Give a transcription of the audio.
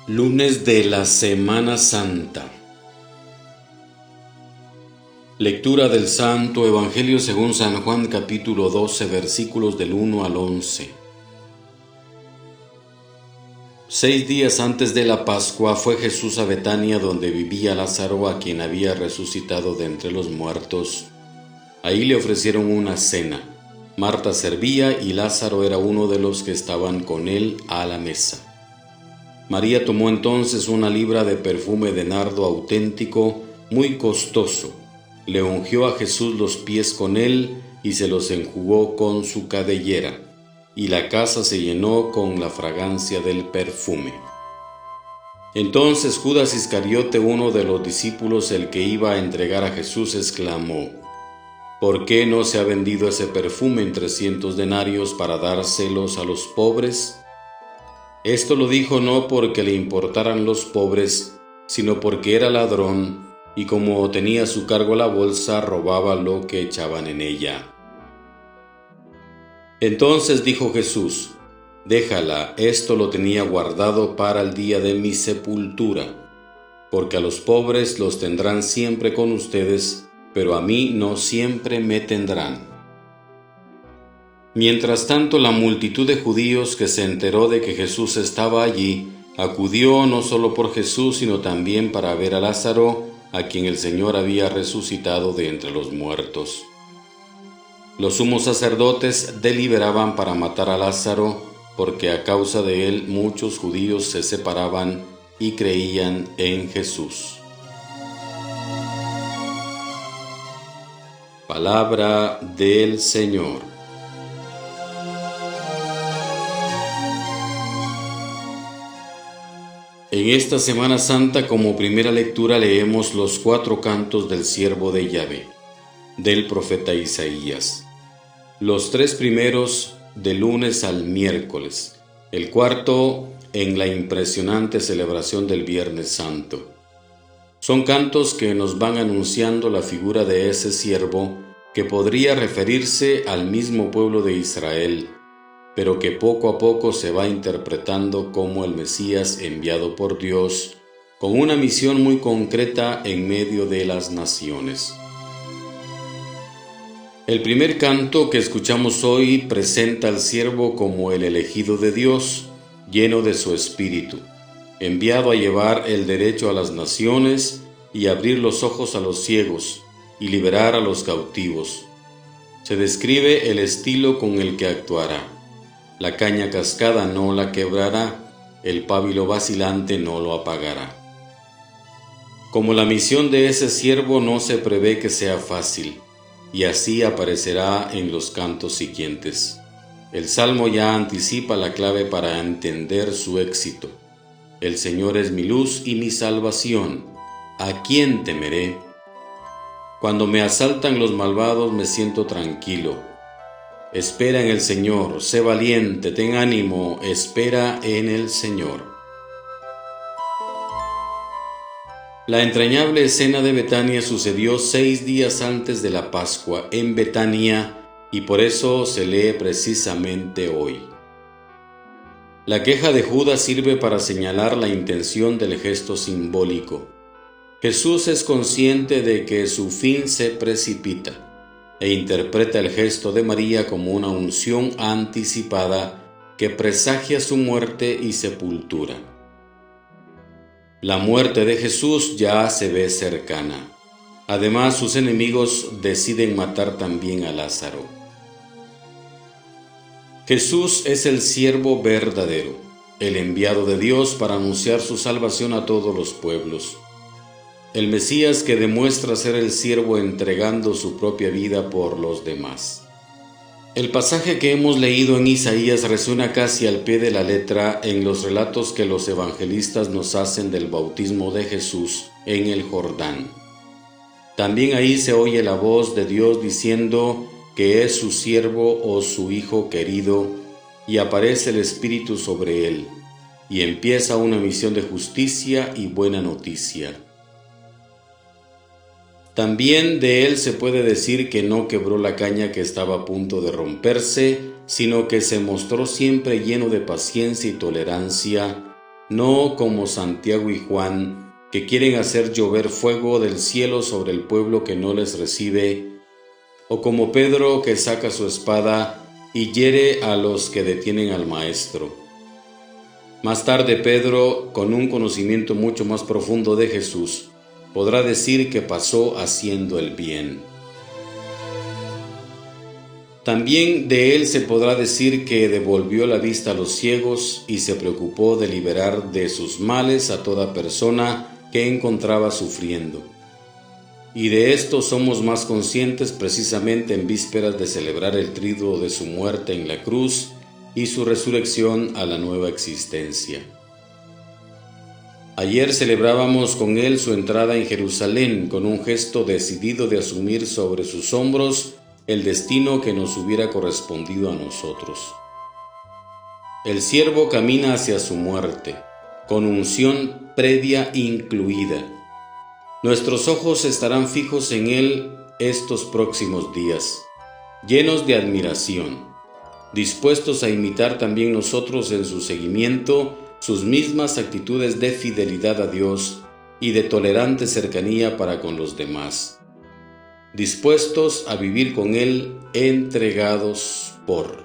Lunes de la Semana Santa. Lectura del Santo Evangelio según San Juan, capítulo 12, versículos del 1 al 11. 6 días antes de la Pascua fue Jesús a Betania, donde vivía Lázaro, a quien había resucitado de entre los muertos. Ahí le ofrecieron una cena. Marta servía y Lázaro era uno de los que estaban con él a la mesa. María tomó entonces una libra de perfume de nardo auténtico, muy costoso. Le ungió a Jesús los pies con él y se los enjugó con su cabellera, y la casa se llenó con la fragancia del perfume. Entonces Judas Iscariote, uno de los discípulos, el que iba a entregar a Jesús, exclamó: ¿Por qué no se ha vendido ese perfume en 300 denarios para dárselos a los pobres? Esto lo dijo no porque le importaran los pobres, sino porque era ladrón, y como tenía a su cargo la bolsa, robaba lo que echaban en ella. Entonces dijo Jesús: Déjala, esto lo tenía guardado para el día de mi sepultura, porque a los pobres los tendrán siempre con ustedes, pero a mí no siempre me tendrán. Mientras tanto, la multitud de judíos que se enteró de que Jesús estaba allí, acudió no solo por Jesús, sino también para ver a Lázaro, a quien el Señor había resucitado de entre los muertos. Los sumos sacerdotes deliberaban para matar a Lázaro, porque a causa de él muchos judíos se separaban y creían en Jesús. Palabra del Señor. En esta Semana Santa, como primera lectura, leemos los 4 cantos del siervo de Yahvé, del profeta Isaías. Los 3 primeros del lunes al miércoles, el cuarto en la impresionante celebración del Viernes Santo. Son cantos que nos van anunciando la figura de ese siervo que podría referirse al mismo pueblo de Israel, pero que poco a poco se va interpretando como el Mesías enviado por Dios, con una misión muy concreta en medio de las naciones. El primer canto que escuchamos hoy presenta al siervo como el elegido de Dios, lleno de su espíritu, enviado a llevar el derecho a las naciones y abrir los ojos a los ciegos y liberar a los cautivos. Se describe el estilo con el que actuará. La caña cascada no la quebrará, el pábilo vacilante no lo apagará. Como la misión de ese siervo no se prevé que sea fácil, y así aparecerá en los cantos siguientes. El Salmo ya anticipa la clave para entender su éxito. El Señor es mi luz y mi salvación. ¿A quién temeré? Cuando me asaltan los malvados me siento tranquilo. Espera en el Señor, sé valiente, ten ánimo, espera en el Señor. La entrañable escena de Betania sucedió 6 días antes de la Pascua en Betania, y por eso se lee precisamente hoy. La queja de Judas sirve para señalar la intención del gesto simbólico. Jesús es consciente de que su fin se precipita e interpreta el gesto de María como una unción anticipada que presagia su muerte y sepultura. La muerte de Jesús ya se ve cercana. Además, sus enemigos deciden matar también a Lázaro. Jesús es el siervo verdadero, el enviado de Dios para anunciar su salvación a todos los pueblos. El Mesías que demuestra ser el siervo entregando su propia vida por los demás. El pasaje que hemos leído en Isaías resuena casi al pie de la letra en los relatos que los evangelistas nos hacen del bautismo de Jesús en el Jordán. También ahí se oye la voz de Dios diciendo que es su siervo o su hijo querido, y aparece el Espíritu sobre él, y empieza una misión de justicia y buena noticia. También de él se puede decir que no quebró la caña que estaba a punto de romperse, sino que se mostró siempre lleno de paciencia y tolerancia, no como Santiago y Juan, que quieren hacer llover fuego del cielo sobre el pueblo que no les recibe, o como Pedro, que saca su espada y hiere a los que detienen al Maestro. Más tarde Pedro, con un conocimiento mucho más profundo de Jesús, podrá decir que pasó haciendo el bien. También de él se podrá decir que devolvió la vista a los ciegos y se preocupó de liberar de sus males a toda persona que encontraba sufriendo. Y de esto somos más conscientes precisamente en vísperas de celebrar el triduo de su muerte en la cruz y su resurrección a la nueva existencia. Ayer celebrábamos con él su entrada en Jerusalén con un gesto decidido de asumir sobre sus hombros el destino que nos hubiera correspondido a nosotros. El siervo camina hacia su muerte, con unción previa incluida. Nuestros ojos estarán fijos en él estos próximos días, llenos de admiración, dispuestos a imitar también nosotros en su seguimiento sus mismas actitudes de fidelidad a Dios y de tolerante cercanía para con los demás, dispuestos a vivir con Él entregados por